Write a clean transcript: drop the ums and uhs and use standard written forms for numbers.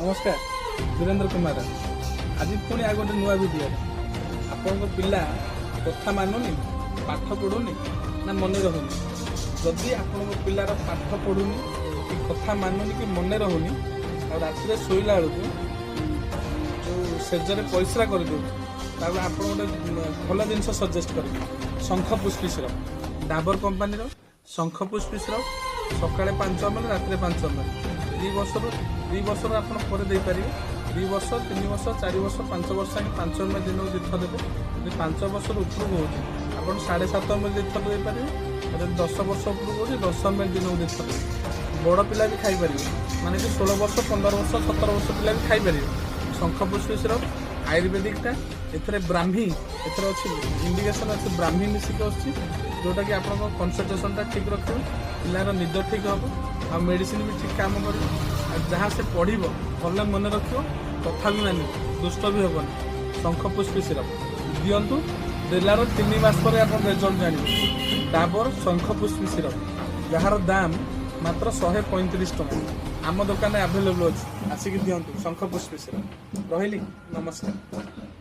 नमस्कार वीरेंद्र कुमार आज पुणी आ गए नुआ भिडियो आपण पिला कथा मानुनी पाठ पढ़ुनी ना मन रहुनी जदि आपण पिलार पाठ पढ़ुनी कि कथा मानुनी कि मन रहुनी आ राति शोला बेलू जो सेजरे परिश्रा कर आप भल जिन सजेस्ट कर शंख पुष्पी सिरप डाबर कंपानी शंख पुष्पी सिरप सकाଳେ 5 ml राति 5 ml 2 वर्ष आप 2 वर्ष 3 वर्ष 4 वर्ष 5 वर्ष 5 ml दिन को दीर्थ देते यदि 5 वर्ष उपरक हो आप 7.5 ml दीर्थ देपारे 10 वर्ष उपरक हो 10 ml दिन को दीर्थ दे बड़ पिला भी खाईपर माने कि 16 वर्ष 15 वर्ष 17 वर्ष पिला भी खाईपर शंख पुष्पी सिरप आयुर्वेदिकटा एथरे ब्राह्मी एथरे अच्छी इंडिकेशन अच्छी ब्राह्मी मिसिक अच्छी जोटा कि आप कनसेंट्रेशनटा ठीक रखे पिलार निद ठीक हम आ मेडिसिन भी ठीक काम कर जहाँ से पढ़ भल मन रख कथा भी मान दुष्ट भी हेनी शंख पुष्पी सिरप दिंतु देलार 3 मास पर आप रिजल्ट जानवे डाबर शंख पुष्पी सिरप जार दाम मात्र 135 टଙ୍କା आम दुकान आभेलेबल अच्छी आसिक दिंतु शंख पुष्पी सिरप रही नमस्कार।